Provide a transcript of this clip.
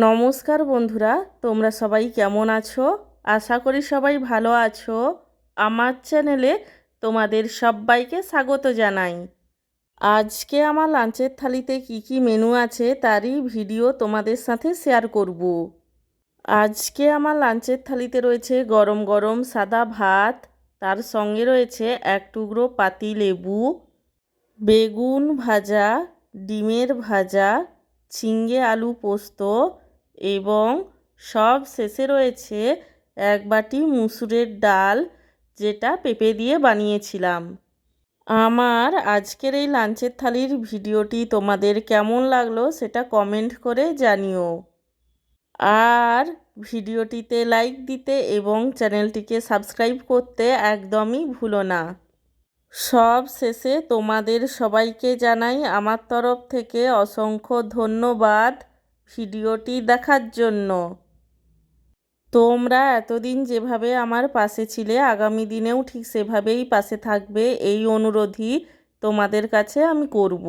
নমস্কার বন্ধুরা, তোমরা সবাই কেমন আছো? আশা করি সবাই ভালো আছো। আমার চ্যানেলে তোমাদের সবাইকে স্বাগত জানাই। আজকে আমার লাঞ্চের থালিতে কি কি মেনু আছে তারই ভিডিও তোমাদের সাথে শেয়ার করব। আজকে আমার লাঞ্চের থালিতে রয়েছে গরম গরম সাদা ভাত, তার সঙ্গে রয়েছে এক টুকরো পাতি লেবু, বেগুন ভাজা, ডিমের ভাজা, ঝিঙে আলু পোস্ত এবং সব শেষে রয়েছে এক বাটি মুসুরের ডাল, যেটা পেঁপে দিয়ে বানিয়েছিলাম। আমার আজকের এই লাঞ্চের থালির ভিডিওটি তোমাদের কেমন লাগলো সেটা কমেন্ট করে জানিও। আর ভিডিওটিতে লাইক দিতে এবং চ্যানেলটিকে সাবস্ক্রাইব করতে একদমই ভুলো না। সব শেষে তোমাদের সবাইকে জানাই আমার তরফ থেকে অসংখ্য ধন্যবাদ ভিডিওটি দেখার জন্য। তোমরা এতদিন যেভাবে আমার পাশে ছিলে আগামী দিনেও ঠিক সেভাবেই পাশে থাকবে, এই অনুরোধই তোমাদের কাছে আমি করব।